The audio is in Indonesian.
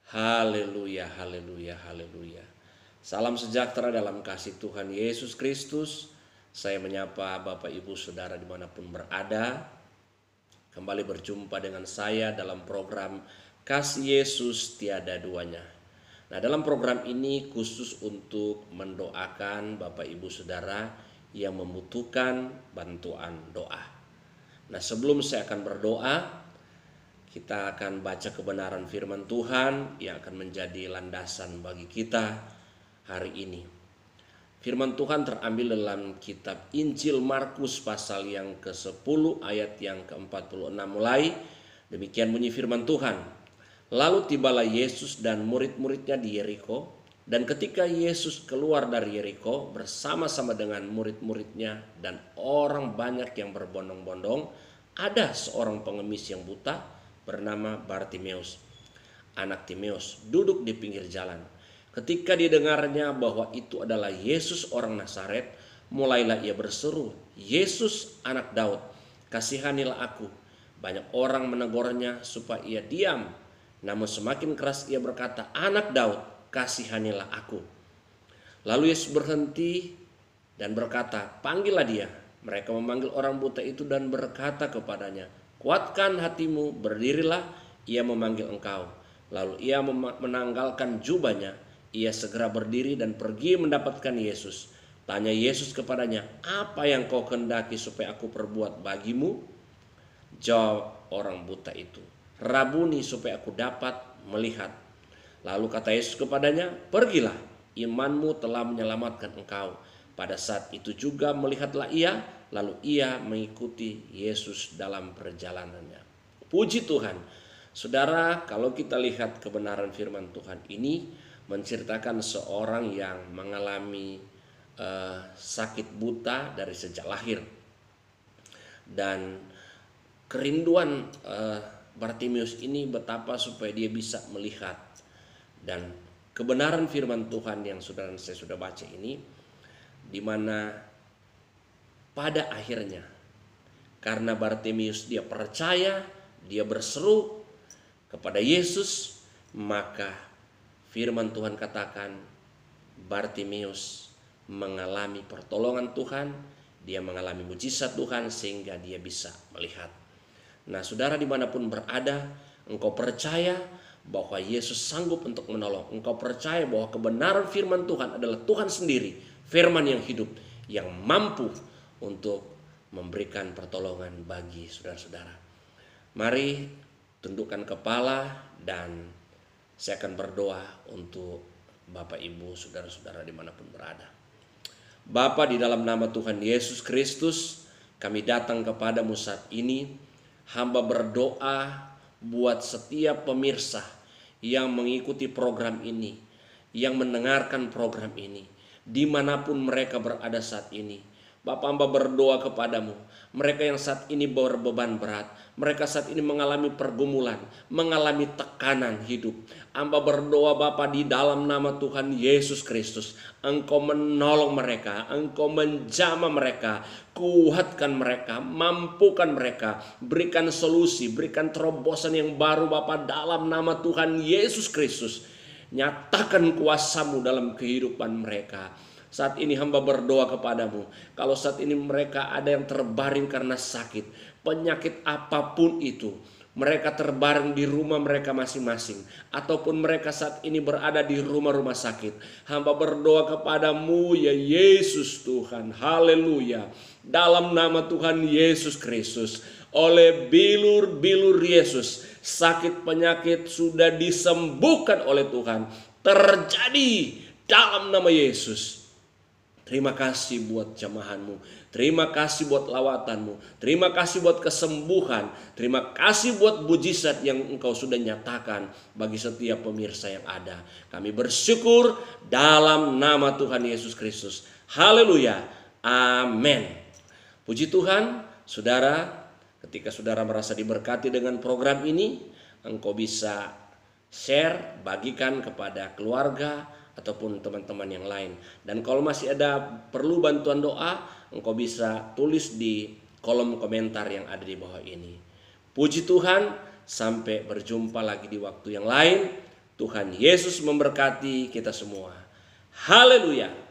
Haleluya, haleluya, haleluya. Salam sejahtera dalam kasih Tuhan Yesus Kristus. Saya menyapa Bapak Ibu Saudara dimanapun berada. Kembali berjumpa dengan saya dalam program Kasih Yesus Tiada Duanya. Nah, dalam program ini khusus untuk mendoakan Bapak Ibu Saudara yang membutuhkan bantuan doa. Nah, sebelum saya akan berdoa, kita akan baca kebenaran firman Tuhan yang akan menjadi landasan bagi kita hari ini. Firman Tuhan terambil dalam kitab Injil Markus pasal yang ke-10 ayat yang ke-46 mulai. Demikian bunyi firman Tuhan. Lalu tibalah Yesus dan murid-muridnya di Yeriko. Dan ketika Yesus keluar dari Yeriko bersama-sama dengan murid-muridnya dan orang banyak yang berbondong-bondong, ada seorang pengemis yang buta bernama Bartimeus, anak Timeus, duduk di pinggir jalan. Ketika didengarnya bahwa itu adalah Yesus orang Nazaret, mulailah ia berseru, "Yesus anak Daud, kasihanilah aku." Banyak orang menegurnya supaya ia diam, namun semakin keras ia berkata, "Anak Daud, kasihanilah aku." Lalu Yesus berhenti dan berkata, "Panggillah dia." Mereka memanggil orang buta itu dan berkata kepadanya, "Kuatkan hatimu, berdirilah, ia memanggil engkau." Lalu ia menanggalkan jubahnya, ia segera berdiri dan pergi mendapatkan Yesus. Tanya Yesus kepadanya, "Apa yang kau kehendaki supaya aku perbuat bagimu?" Jawab orang buta itu, "Rabuni, supaya aku dapat melihat." Lalu kata Yesus kepadanya, "Pergilah, imanmu telah menyelamatkan engkau." Pada saat itu juga melihatlah ia, lalu ia mengikuti Yesus dalam perjalanannya. Puji Tuhan. Saudara, kalau kita lihat kebenaran firman Tuhan ini menceritakan seorang yang mengalami sakit buta dari sejak lahir. Dan kerinduan Bartimeus ini betapa supaya dia bisa melihat. Dan kebenaran firman Tuhan yang saya sudah baca ini, di mana pada akhirnya karena Bartimeus dia percaya, dia berseru kepada Yesus, maka firman Tuhan katakan Bartimeus mengalami pertolongan Tuhan, dia mengalami mujizat Tuhan sehingga dia bisa melihat. Nah, saudara dimanapun berada, engkau percaya bahwa Yesus sanggup untuk menolong. Engkau percaya bahwa kebenaran firman Tuhan adalah Tuhan sendiri, firman yang hidup, yang mampu untuk memberikan pertolongan bagi saudara-saudara. Mari tundukkan kepala dan saya akan berdoa untuk Bapak, Ibu, saudara-saudara dimanapun berada. Bapa, di dalam nama Tuhan Yesus Kristus, kami datang kepadamu saat ini. Hamba berdoa buat setiap pemirsa yang mengikuti program ini, yang mendengarkan program ini, dimanapun mereka berada saat ini. Bapak, hamba berdoa kepadamu, mereka yang saat ini berbeban berat, mereka saat ini mengalami pergumulan, mengalami tekanan hidup. Hamba berdoa Bapak di dalam nama Tuhan Yesus Kristus, Engkau menolong mereka, Engkau menjamah mereka, kuatkan mereka, mampukan mereka, berikan solusi, berikan terobosan yang baru Bapak dalam nama Tuhan Yesus Kristus. Nyatakan kuasa-Mu dalam kehidupan mereka. Saat ini hamba berdoa kepadamu, kalau saat ini mereka ada yang terbaring karena sakit, penyakit apapun itu, mereka terbaring di rumah mereka masing-masing, ataupun mereka saat ini berada di rumah-rumah sakit, hamba berdoa kepadamu ya Yesus Tuhan, haleluya, dalam nama Tuhan Yesus Kristus, oleh bilur-bilur Yesus, sakit penyakit sudah disembuhkan oleh Tuhan, terjadi dalam nama Yesus. Terima kasih buat jamahanmu, terima kasih buat lawatanmu, terima kasih buat kesembuhan, terima kasih buat mujizat yang Engkau sudah nyatakan bagi setiap pemirsa yang ada. Kami bersyukur dalam nama Tuhan Yesus Kristus. Haleluya, amin. Puji Tuhan, saudara, ketika saudara merasa diberkati dengan program ini, engkau bisa share, bagikan kepada keluarga ataupun teman-teman yang lain. Dan kalau masih ada perlu bantuan doa, engkau bisa tulis di kolom komentar yang ada di bawah ini. Puji Tuhan, sampai berjumpa lagi di waktu yang lain. Tuhan Yesus memberkati kita semua. Haleluya.